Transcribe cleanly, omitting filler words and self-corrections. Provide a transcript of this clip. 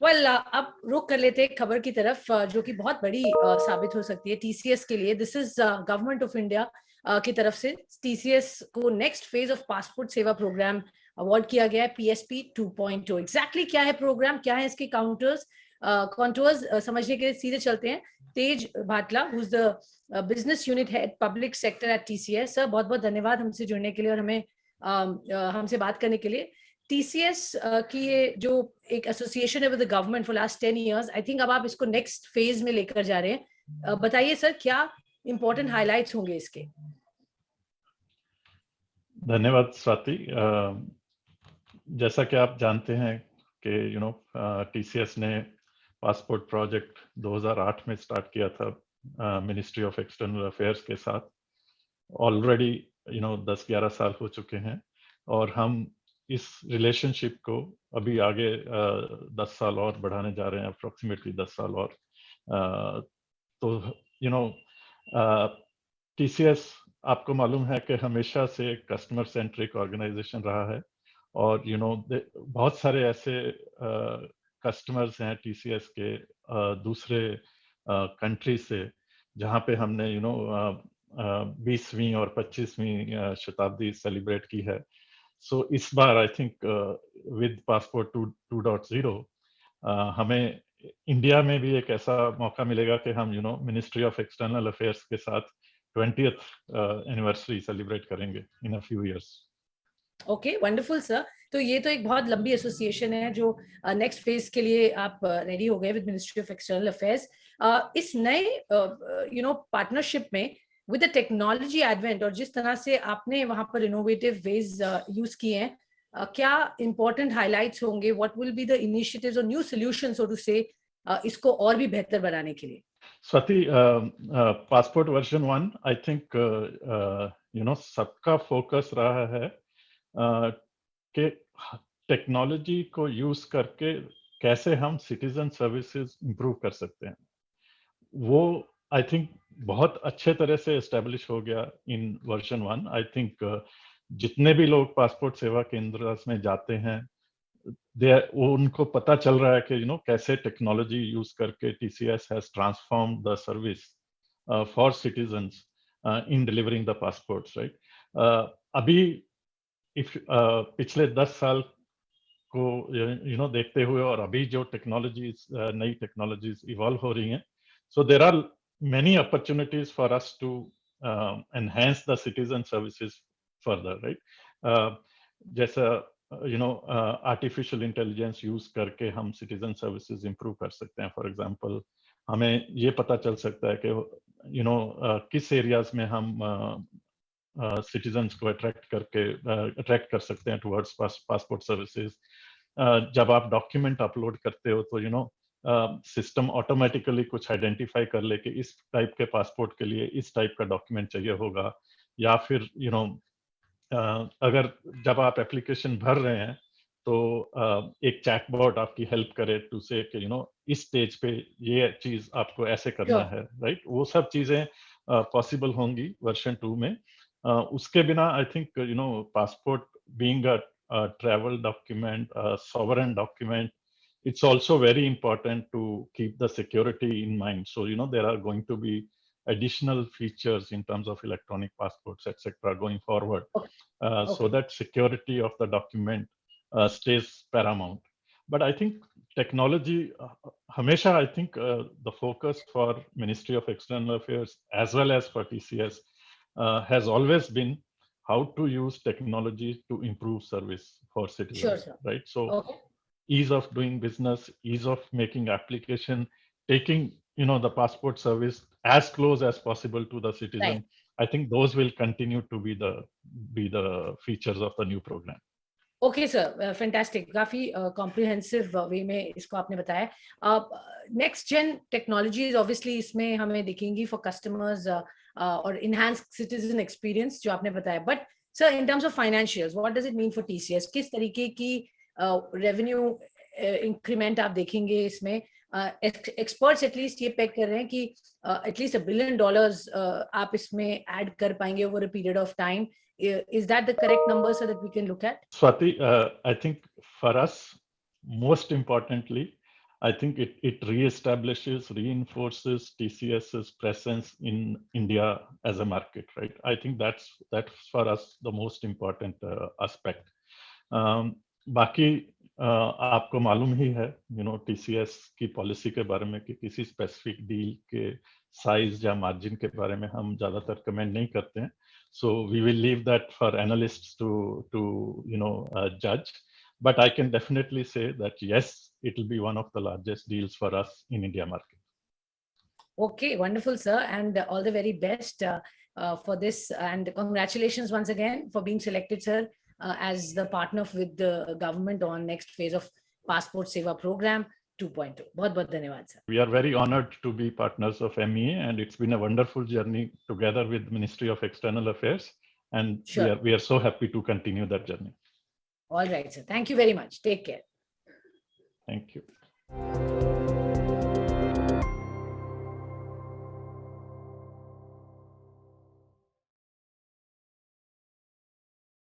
Well अब रुक कर लेते हैं खबर की तरफ जो कि बहुत बड़ी साबित हो सकती है टीसीएस के लिए। This is government of India की तरफ से टीसीएस को नेक्स्ट फेज ऑफ पासपोर्ट सेवा प्रोग्राम अवार्ड किया गया है, पीएसपी 2.0। एग्जैक्टली क्या है प्रोग्राम, क्या है इसके कॉन्टूर्स समझने के लिए सीधे चलते हैं। Tej Bhatla, who is the business unit head public sector at TCS. Sir बहुत बहुत धन्यवाद हमसे जुड़ने के लिए और हमें हमसे बात करने के लिए। टीसीएस की ये जो एक एसोसिएशन है with the government for last 10 years, I think अब आप इसको नेक्स्ट फेज में लेकर जा रहे हैं। बताइए सर, क्या इंपॉर्टेंट हाइलाइट्स होंगे इसके? धन्यवाद स्वाति। जैसा कि आप जानते हैं कि टीसीएस ने पासपोर्ट प्रोजेक्ट 2008 में स्टार्ट किया था मिनिस्ट्री ऑफ एक्सटर्नल अफेयर्स के साथ। ऑलरेडी 10-11 साल हो चुके हैं और हम इस रिलेशनशिप को अभी आगे 10 साल और बढ़ाने जा रहे हैं, अप्रोक्सीमेटली 10 साल और। तो टीसीएस आपको मालूम है कि हमेशा से कस्टमर सेंट्रिक ऑर्गेनाइजेशन रहा है और बहुत सारे ऐसे कस्टमर्स हैं टीसीएस के दूसरे कंट्री से, जहाँ पे हमने 20वीं और 25वीं शताब्दी सेलिब्रेट की है। सो इस बार आई थिंक विद पासपोर्ट 2.0 हमें इंडिया में भी एक ऐसा मौका मिलेगा कि हम मिनिस्ट्री ऑफ एक्सटर्नल अफेयर्स के साथ 20th एनिवर्सरी सेलिब्रेट करेंगे in a few years. Okay, wonderful sir. तो ये तो एक बहुत लंबी एसोसिएशन है जो नेक्स्ट फेज के लिए आप रेडी हो गए with ministry of external affairs. इस नए पार्टनरशिप में विद द टेक्नोलॉजी एडवेंट और जिस तरह से आपने वहां पर इनोवेटिव वेज यूज किए हैं, क्या इंपॉर्टेंट हाइलाइट्स होंगे? What will be the initiatives और न्यू सॉल्यूशंस सो टू से इसको और भी बेहतर बनाने के लिए? Swati, passport version 1 I think सबका फोकस रहा है कि टेक्नोलॉजी को यूज करके कैसे हम सिटीजन सर्विसेज इंप्रूव कर सकते हैं। वो आई थिंक बहुत अच्छे तरह से एस्टेब्लिश हो गया इन वर्जन 1। आई थिंक जितने भी लोग पासपोर्ट सेवा केंद्र में जाते हैं, वो उनको पता चल रहा है कि कैसे टेक्नोलॉजी यूज करके TCS has transform the service for citizens in delivering the passports, right. अभी पिछले 10 साल को देखते हुए और अभी जो टेक्नोलॉजीज नई टेक्नोलॉजीज इवॉल्व हो रही हैं, so there are many opportunities for us to enhance the citizen services further, right. जैसा आर्टिफिशियल इंटेलिजेंस यूज करके हम सिटीजन सर्विसेज इंप्रूव कर सकते हैं। फॉर एग्जांपल, हमें ये पता चल सकता है कि किस एरियाज में हम सिटीजन्स को अट्रैक्ट कर सकते हैं टुवर्ड्स पासपोर्ट सर्विसेज। जब आप डॉक्यूमेंट अपलोड करते हो तो सिस्टम ऑटोमेटिकली कुछ आइडेंटिफाई कर ले कि इस टाइप के पासपोर्ट के लिए इस टाइप का डॉक्यूमेंट चाहिए होगा, या फिर अगर जब आप एप्लीकेशन भर रहे हैं तो एक चैटबॉट आपकी हेल्प करे टू से कि इस स्टेज पे ये चीज आपको ऐसे करना है, राइट। वो सब चीजें पॉसिबल होंगी वर्जन 2 में। उसके बिना I think passport being a travel document, a sovereign document, it's also very important to keep the security in mind. So there are going to be additional features in terms of electronic passports, etc., going forward, so that security of the document stays paramount. But I think technology, Hamesha, I think the focus for Ministry of External Affairs as well as for TCS has always been how to use technology to improve service for citizens. Sure, right? So ease of doing business, ease of making application, taking the passport service as close as possible to the citizen. Right. I think those will continue to be the features of the new program. Okay sir, fantastic. काफी comprehensive वे में इसको आपने बताया। Next gen technologies obviously इसमें हमें दिखेंगी for customers और enhance citizen experience जो आपने बताया। But sir, in terms of financials, what does it mean for TCS? किस तरीके की रेवेन्यू इंक्रीमेंट आप देखेंगे इसमें? एक्सपर्ट्स एटलीस्ट ये पेग कर रहे हैं कि एटलीस्ट $1 बिलियन आप इसमें ऐड कर पाएंगे over a period of time. Is that the correct number so that we can look at? Swati, I think for us, most importantly, I think it reestablishes, reinforces TCS's presence in India as a market, right? I think that's for us the most important aspect. बाकी आपको मालूम ही है, TCS की policy के बारे में कि किसी स्पेसिफिक डील के साइज या मार्जिन के बारे में हम ज्यादातर कमेंट नहीं करते हैं. So we will leave that for analysts to judge. But I can definitely say that yes, it will be one of the largest deals for us in India market. Okay, wonderful, sir, and all the very best for this. And congratulations once again for being selected, sir, as the partner with the government on next phase of Passport Seva Program 2.2. बहुत धन्यवाद, sir. We are very honored to be partners of MEA, and it's been a wonderful journey together with Ministry of External Affairs, and Sure. we are so happy to continue that journey. All right, sir. Thank you very much. Take care. Thank you.